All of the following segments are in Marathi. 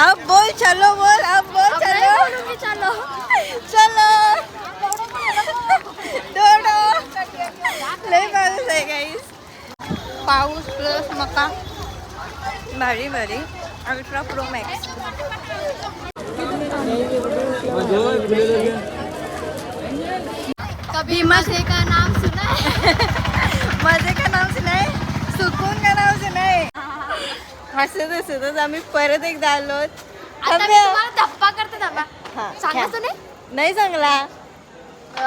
अब बोल चलो बोल अब बोल चलो चलो चलो दोडो लय पाऊस आहे गाईस. पाऊस प्लस मका भारी भारी अल्ट्रा प्रो मॅक्स. कभी मजे का नाम सुना है? मजे का नाव सुना है, सुकून का नाव सुना है. हसत हसतच आम्ही परत एकदा आलो. आता मी तुम्हाला धप्पा करते धप्पा. सांगायचं नाही? नाही चांगला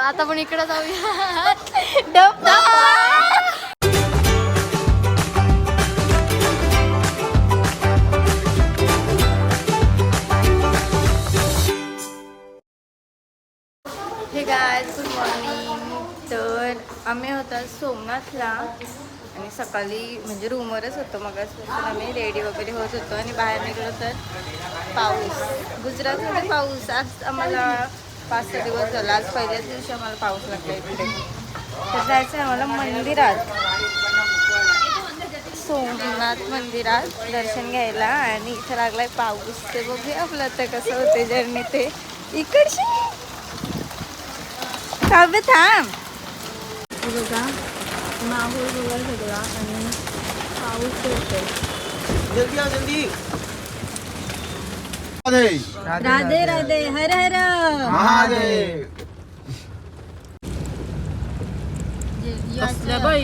आता पण इकडे जाऊया. डब्बा. हे गाईज गुड मॉर्निंग. तर आम्ही होता सोमनाथला आणि सकाळी म्हणजे रूमवरच होतो. मग आम्ही रेडी वगैरे होत होतो आणि बाहेर निघलो तर पाऊस. गुजरातमध्ये पाऊस. आज आम्हाला 5-6 दिवस झाला. आज पहिल्याच दिवशी आम्हाला पाऊस लागला इकडे. तर जायचं आहे आम्हाला मंदिरात, सोमनाथ मंदिरात दर्शन घ्यायला. आणि इथं लागलाय पाऊस. ते बघूया आपलं आता कसं होते जर्नी. ते इकडची काव्य थांब. बघा माहोल बघा सगळा आणि पाऊस पडतोय. जल्दी आओ जल्दी. राधे राधे हर हर महादेव. कसल्या बाई?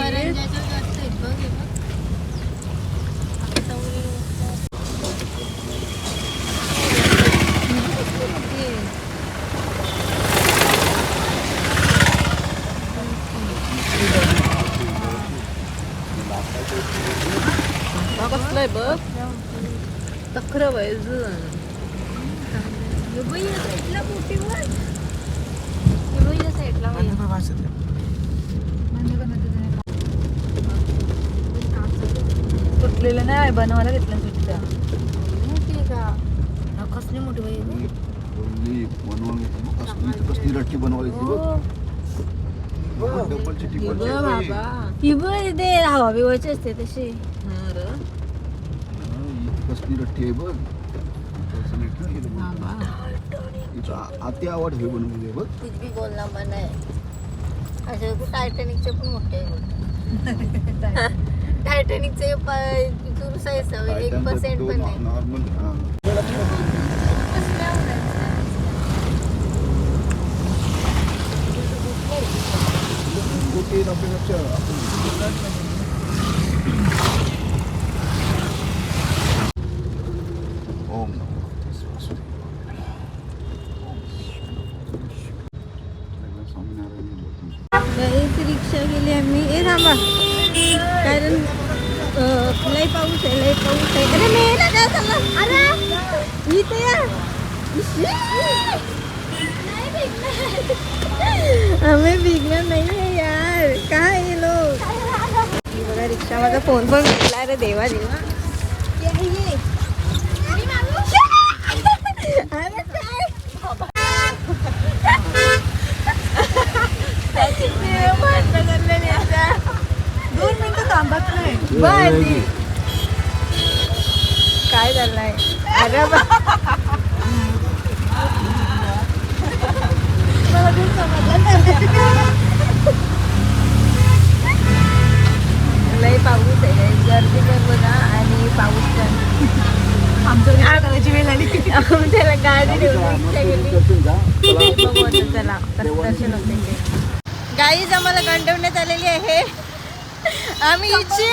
कसलंय बघ तखर व्हायचं. तुटलेलं नाही बनवायला घेतलं सुट्ट्या. कसली मोठी बाई कसली रट्टी बनवायची डबलची ही बघ ते हवा बिवायची असते तशी. कसली रट्टी आहे बघ. आती आवड हे बनवली बघ. कुछ भी बोलना मन आहे. असे टायटॅनिकचे पण मोठे आहे. टायटॅनिकचे दूर साईज 1% पण नाही. नॉर्मल रिक्षा गेली आम्ही. ए थांबा कारण लय पाऊस आहे लय पाऊस आहे. अरे मेला काय झालं? अरे इथे या. आम्ही भिगणार नाही आहे यार. काय हे लोक. बघा रिक्षा माझा फोन पण घेतला. अरे देवा देवा. अरे काय 2 मिनिटं थांबत नाही. काय झालंय? अरे लय पाऊस आहे. गर्दी पण बघा आणि पाऊस पण. आमच्याची वेळ आली. आमच्याला गाडी चला दर्शन होते. गाईज आम्हाला गंडवण्यात आलेली आहे. आम्ही इच्छी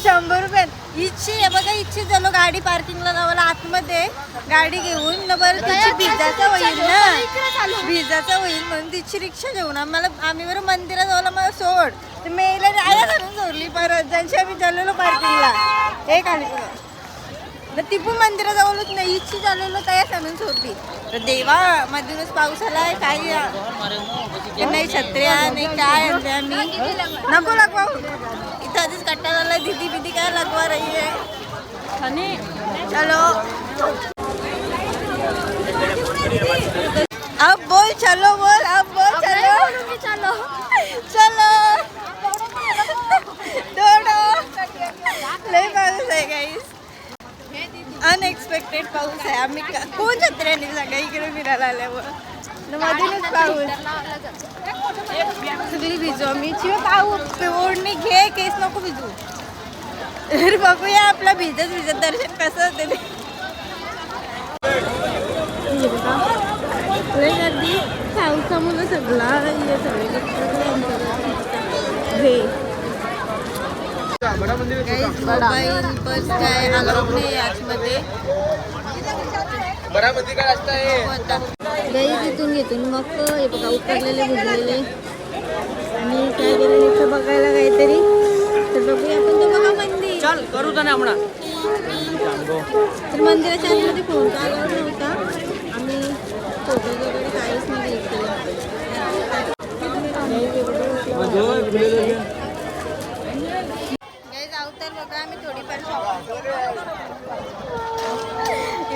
100 रुपये इच्छी आहे बघा. इच्छी झालो गाडी पार्किंगला लावायला आतमध्ये गाडी घेऊन न बरं तिची भिजाचा होईल ना. भिजाचा होईल म्हणून तिची रिक्षा घेऊन आम्ही बरं मंदिरात जायला मला सोड. तर मेला आया घालून सोडली परत. ज्यांची आम्ही चाललेलो पार्किंगला हे खाली तर ती पण मंदिराजवळच नाही. इच्छी चाललेलो तयार सांगून सोडली. तर देवा मधूनच पाऊस आलाय. काही नाही छत्र्या नाही काय आम्ही नको लगवा. इथं आधीच कट्टा झाला. दीदी बिदी काय लगवा रही है. चलो अब बोल चलो बोल अब बोल चलो चलो चलो दोडो लय पाऊस आहे गाईस. आणि अनएक्सपेक्टेड पाऊस आहे. आम्ही कोण छत्र्याने सांगा इकडे फिरायला आल्यावर मधूनच पाऊस. सगळी भिजू आम्ही. शिवाय पाऊस ओढणी घे, केस नको भिजू. तर बघूया आपला भिजत दर्शन कसं होते ते. गर्दी पावसामुळे सगळा मोबाईल पर्स काय अलाउड नाही आतमध्ये. गाई तिथून घेतून मग हे बघा उतरलेले भुजलेले आणि काय केलं इथं बघायला काहीतरी. तर बघूया आपण ते बघा मंदिर. चल करू तर ना तर मंदिराच्या आतमध्ये फोन अलाउड नव्हता. आम्ही फोटो वगैरे काहीच नाही क्लिक केलं. तर बघा आम्ही थोडीफार शॉपिंग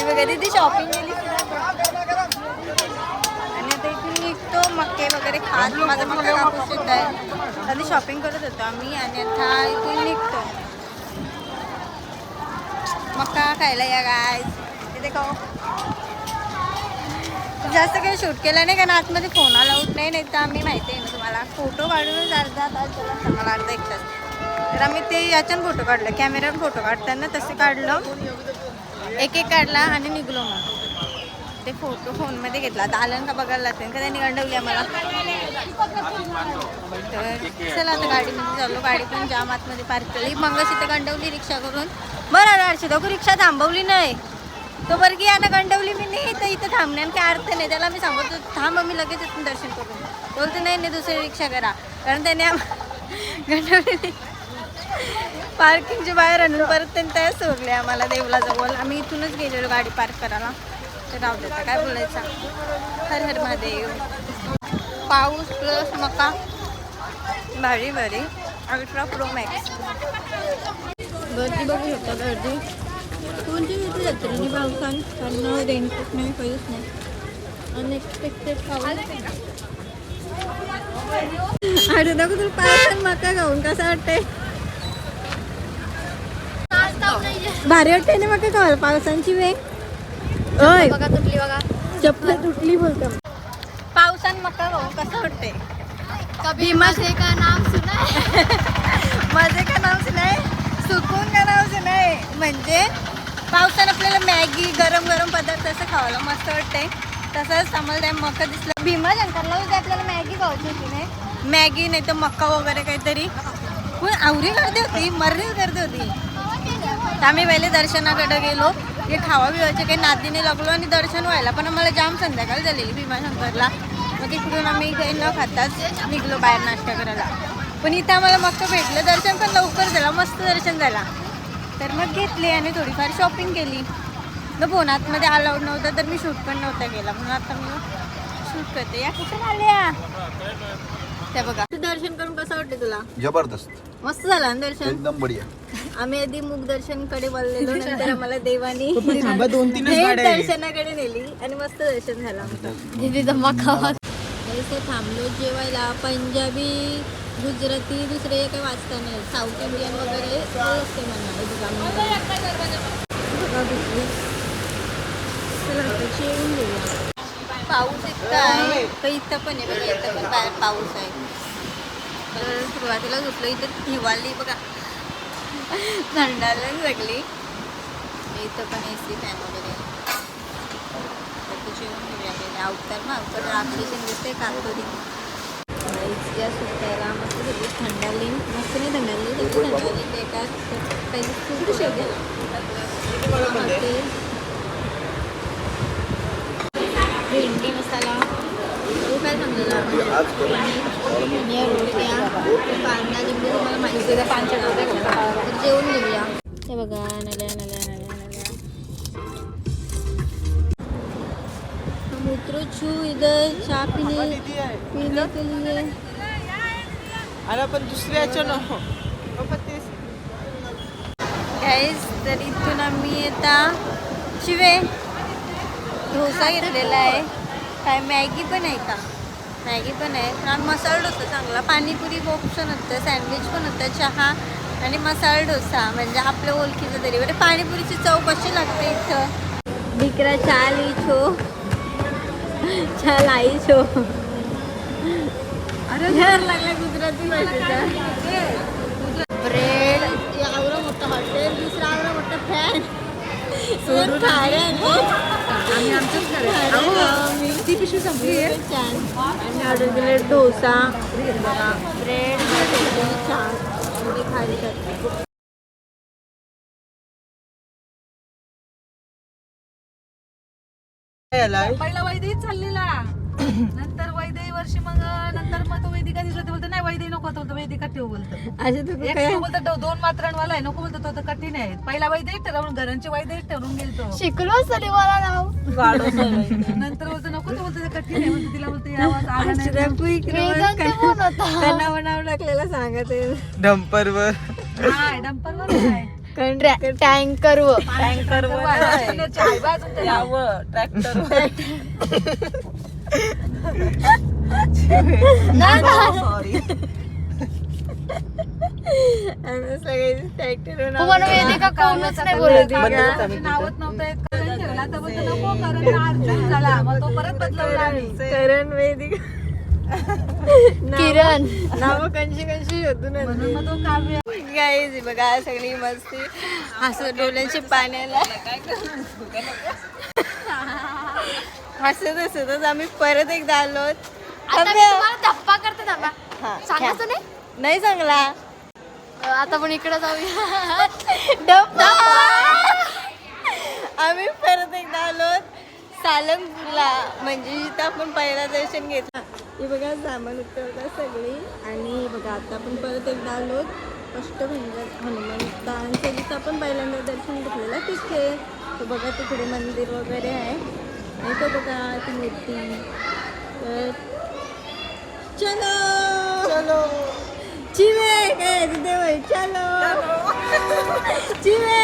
बघा तिथे शॉपिंग केली आणि आता इथून निघतो. मक्के वगैरे खात माझा मक्का कापूस सुद्धा आहे. आधी शॉपिंग करत होतो आम्ही आणि आता इथून निघतो. मक्का खायला या गाय तिथे खाऊ. जास्त काही शूट केलं नाही कारण आतमध्ये फोन अलाउड नाही तर आम्ही माहिती आहे ना तुम्हाला फोटो काढूनच अर्धा तास झाला मला अर्धा एक तास. तर आम्ही ते याच्यानं फोटो काढलं कॅमेऱ्यावर फोटो काढताना तसं काढलं एक काढला आणि निघलो. मग ते फोटो फोनमध्ये घेतला. आता आलं का बघायला लागते का त्यांनी गंडवली आम्हाला. तर चला आता गाडीमध्ये चाललो. गाडी पण जाम आतमध्ये पार्क केली. मगच इथं गंडवली रिक्षा करून. बरं अर्षी दोघं रिक्षा थांबवली नाही तो बरं की यानं गंडवली मी नाही तर इथं थांबण्यान काय अर्थ नाही. त्याला मी सांगतो थांब मी लगेच इथून दर्शन करून. बोलते नाही दुसरी रिक्षा करा कारण त्याने गंडवली. पार्किंगच्या बाहेर आणून परत त्यांनी त्या सोडले आम्हाला देवला जवळ. आम्ही इथूनच गेलेलो गाडी पार्क करायला. तर राहू देता काय बोलायचं. हर हर महादेव. पाऊस प्लस मका भारी भारी अल्ट्रा प्रो मॅक्स. गर्दी बघू शकता. गर्दी कोणती येते जत्रेने पावसान कारण रेनकोट नाही काहीच नाही. अनएक्सपेक्टेड पाऊस. अरे नको तुला पावसान मका खाऊन कसं वाटतंय. भारी वाटते ना मका खावायला पावसांची वेळ. बघा तुटली बघा चप्पल तुटली बोलतो. पावसान मका खाऊन कसं वाटते. कभी मजे का नाम सुना है. मजे का नाव सुनाय सुकून का नाव सुनाय. म्हणजे पावसानं आपल्याला मॅगी गरम गरम पदार्थ असं खावायला मस्त वाटते. तसंच आम्हाला त्या मका दिसला. भीमाशंकरला होते आपल्याला मॅगी खावायची होती नाही. मॅगी नाही तर मका वगैरे काहीतरी पण आवरी गर्दी होती मर्री गर्दी होती. तर आम्ही पहिले दर्शनाकडे गेलो. हे खावा बिवायचे काही नादीने लागलो आणि दर्शन व्हायला पण आम्हाला जाम संध्याकाळ झालेली भीमाशंकरला. मग तिकडून आम्ही काही न खाताच निघलो बाहेर नाश्ता करायला. पण इथं आम्हाला मक्का भेटलं. दर्शन पण लवकर झालं मस्त दर्शन झाला. तर मग घेतली आणि थोडीफार शॉपिंग केली. तर फोन आतमध्ये अलाउड नव्हतं तर मी शूट पण नव्हता केला म्हणून आता मी शूट करते. या कुठून आल्या त्या बघा. दर्शन करून कसं वाटतं तुला. जबरदस्त मस्त झालं ना दर्शन एकदम बढिया. आम्ही आधी मुख दर्शनकडे बोललेलो नंतर आम्हाला देवानी दोन-तीनच दर्शनाकडे नेली आणि मस्त दर्शन झालं आमचं. दीदी धम्मा खावा. इथे थांबलो जेवायला. पंजाबी गुजराती दुसरे काही वाचता नाही. साऊथ इंडियन वगैरे असते म्हणा. जेवून घेऊया. पाऊस इतका आहे तर इथं पण आहे बघा. इथं पण बाहेर पाऊस आहे. तर सुरुवातीला झोपलो इथं हिवाळली बघा थंडाला सगळी. इथं पण AC फॅन वगैरे. जेवून घेऊया. गेले अवतार मग अवतार रात्री दिसते कातोरी या सुट्ट्याला मस्त सगळी थंडाली. मस्त नाही थंडाली सगळी थंडाली. बेकार काही खूप शेवटी भेंडी मसाला तो काय सांगलेला आणि रोट्या कांदा लिंबू मला माहिती आहे. 5 जेवून घेऊया. हे बघा नल्या नल्या नल्या नल्या हम उतरो छू इधर चहा पीने के लिए. अरे पण दुसऱ्याच्या नको. गाईज तर इथून आम्ही आता शिवे डोसा घेतलेला आहे. काय मॅगी पण आहे का. मॅगी पण आहे. मसाला डोसा चांगला. पाणीपुरी ऑप्शन होतं. सँडविच पण होतं. चहा आणि मसाला डोसा म्हणजे आपल्या ओळखीचं तरी बरं. पाणीपुरीची चव कशी लागते इथं. बिकरा चाल ही छो चाल आई छो. अरे घर लागला गुजराती भाषेचा. ब्रेड एवढं मोठं हॉटेल, दुसरा एवढा मोठा फॅन. ती पिशवी संपली आहे. आणि ऑर्डर दिले डोसा, ब्रेड, चहा खाली करते. पहिला वैदेही चाललेला नंतर वैदेही वर्षी मग तो वैदिका दिसला ते बोलतो नाही वैदेही नको बोलतो वैदिका ठेव बोलतो एक बोलतो 2 मात्रांवाला आहे नको बोलतो तो कठीण आहे. पहिला वैदेही ठरवून घरांचे वैदेही ठरवून गेलतो शिकलो तरी मला नाव नंतर बोलतो नको तो बोलतो ते कठीण आहे म्हणतो तिला बोलतो आवाज आला नाही त्यांना बनावं लागलेला सांगत डंपरवर नाही डंपरवर आहे टँकर व ट्रॅक्टर वेदिका कोणच नाही बोलत. नावच नव्हतं येत करण ठेवला तर बोलतो नको करण अर्जुन झाला मग तो परत बदलवला आम्ही. करण वेदिका किरण नाव कंशी शोधून म्हणून मग तो काव्य गाईज बघा सगळी मस्ती हसत डोळ्यांची पाण्याला हसत हसतच आम्ही परत एकदा आलो. आता मी तुम्हाला धप्पा करते थांबा. सांगायचं नाही नाही चांगला. आता पण इकडे जाऊया. डब्बा. आम्ही परत एकदा आलो सालंगपूरला म्हणजे जिथं आपण पहिला दर्शन घेतलं. हे बघा सामान उतरवतात सगळी. आणि बघा आता आपण परत एकदा आलो अष्टभंजन हनुमंतांचं जिथं आपण पहिल्यांदा दर्शन घेतलेलं तिथे. तो बघा तिकडे मंदिर वगैरे आहे आणि तो बघा ती मूर्ती. तर चलो चलो चिवे काय तिथे बाई चलो चिवे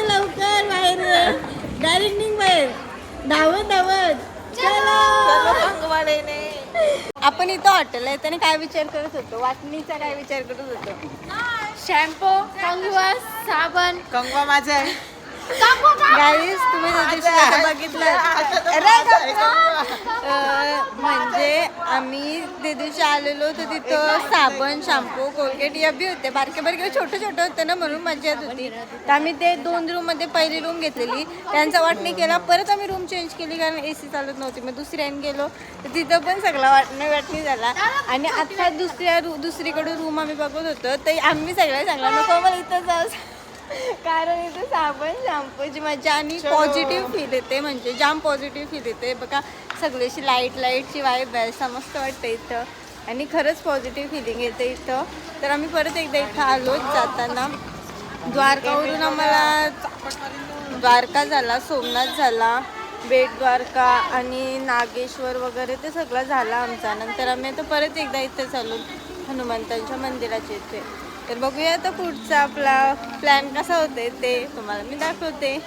लवकर बाहेर डायरेक्ट निघ बाहेर धावत धावत चलो. आपण इथं हॉटेल आहे त्याने काय विचार करत होतो वाटणीचा काय विचार करत होतो. शॅम्पू कंगवा साबण कंगवा माझा आहे. गाईस तुम्ही त्या दिवशी आता बघितलं म्हणजे आम्ही त्या दिवशी आलेलो तर तिथं साबण शॅम्पू कोलगेट या बी होते. बारके बारके छोटे छोटे होते ना म्हणून मजा येत होती. तर आम्ही ते 2 रूममध्ये पहिली रूम घेतलेली त्यांचा वाटणी केला. परत आम्ही रूम चेंज केली कारण AC चालत नव्हती. मग दुसऱ्याने गेलो तर तिथं पण सगळा वाटणी झाला. आणि आता दुसरीकडे रूम आम्ही बघत होतो तर आम्ही सगळ्या सांगला नको मला इथं जाऊ कारण इथं साबण शॅम्पूची मजा आणि पॉझिटिव्ह फील येते म्हणजे जाम पॉझिटिव्ह फील येते. बघा सगळीशी लाईटची वाईब आहे मस्त वाटतं इथं आणि खरंच पॉझिटिव्ह फिलिंग येते इथं. तर आम्ही परत एकदा इथं आलो जाताना. द्वारकावरून आम्हाला द्वारका झाला, सोमनाथ झाला, बेट द्वारका आणि नागेश्वर वगैरे ते सगळं झालं आमचा. नंतर आम्ही आता परत एकदा इथे चालू हनुमंतांच्या मंदिराच्या इथे. तर बघूया आता पुढचा आपला प्लॅन कसा होते ते तुम्हाला मी दाखवते.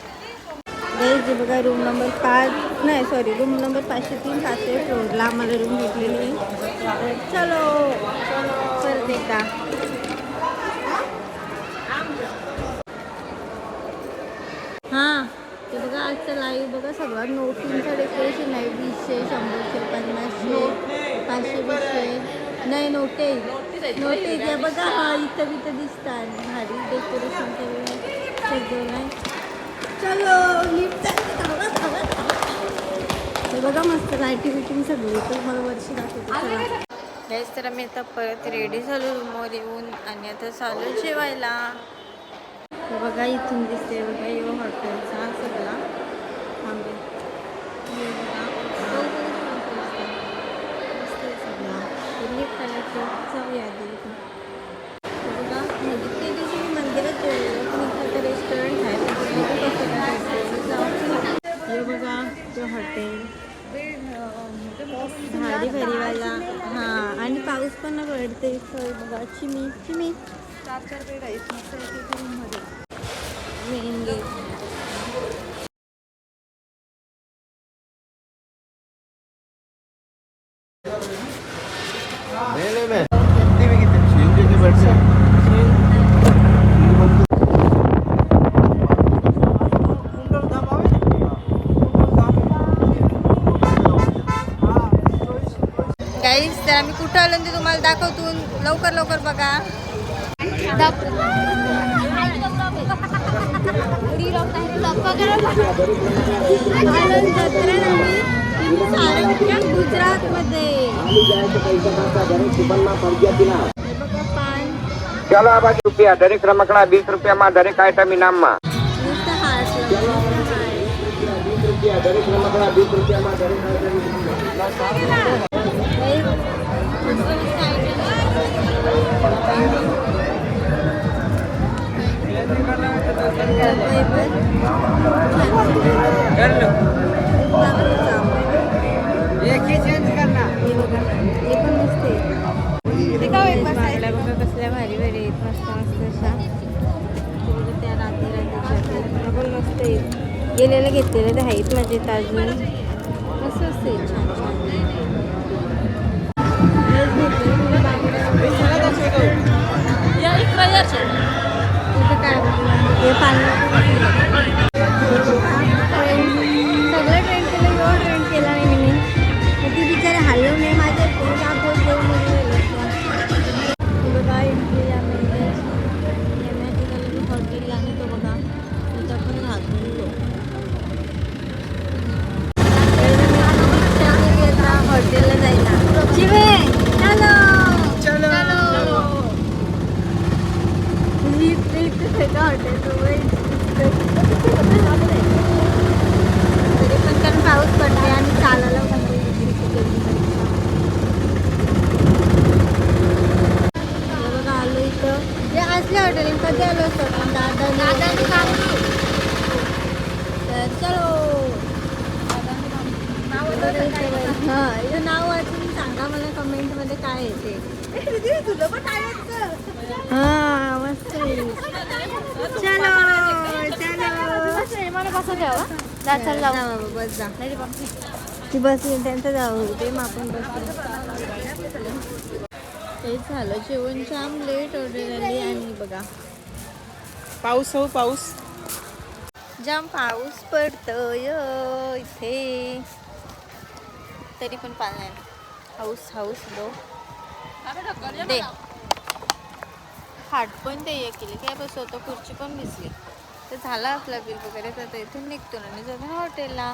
जे बघा रूम नंबर 503 500 फ्लोअरला आम्हाला रूम घेतलेली. चलो परत एकदा हां ते बघा आजचं लाईव्ह बघा सगळं नोटींचं डेकोरेशन आहे. 200 100 500 500 नाही नोटे ते बघा हा इथं दिसतात भारी डेकोरेशन सगळं आहे. चलो लिफ्ट ते बघा मस्त लाईटिंग बिटिंग सगळी तर मला वर्षी दाखवते. हेच तर आम्ही आता परत रेडी झालो रूमवर येऊन आणि आता चालू जेवायला. हे बघा इथून दिसते बघा यो हॉटेलचा सगळा थांबे लिफ्ट जाऊया बघा म्हणजे ते दिवशी मी मंदिरात गेलेलो पण इथं रेस्टॉरंट आहे हे बघा तो हॉटेल भारी भरीवाला हां आणि पाऊस पण पडते इथं बघा. चिमी 4 बेड आहेत मस्त एका रूममध्ये. मेन गेट शिवजी के बैठ गाईज तर आम्ही कुठं आलो ते तुम्हाला दाखवतो. लवकर लवकर बघा. गुजरात मध्ये चला 5 રૂપિયા દરેક રમકડા 20 રૂપિયામાં દરેક આઈટમ ઇનામમાં દરેક રમકડા 20 રૂપિયામાં દરેક कसल्या भारी भारी आहेत. मस्त मस्त अशा त्या रात्री रात्रीच्या पण मस्त आहेत. गेलेलं घेतलेलं ते आहेत माझे अजून मस्त असते. छान छान इथं काय हे सगळं ट्रेंड केलं. एवढं ट्रेंड केला नाही मी. ती बिचारे हल्लो नाही माझ्या बघा एंट्री हॉटेलला आणि तो बघा तिथं पण राहतो. हॉटेलला जायला चिवे चलो हॉटेल तरी पण कारण पाऊस पडते आणि चालायला बघा आलो इथं जे असल्या हॉटेल कधी आलो असतो आपण दादा तर चलो हां इथं नाव वाचून सांगा मला कमेंटमध्ये काय येते. तुझं पण काय हां मस्त चलो चलो बस जा ती बसली त्यांचं जाऊ ते मग आपण बसतो. तेच झालं जेवण जाम लेट ऑर्डर आली आणि बघा पाऊस हो पाऊस. जाम पाऊस पडतोय इथे तरी पण पाणी हाऊस हाऊस दो दे हाट पण ते हे केली काय बस होतं. खुर्ची पण भिजली तर झाला आपला बिल वगैरे तर इथून निघतो आणि जातो हॉटेलला.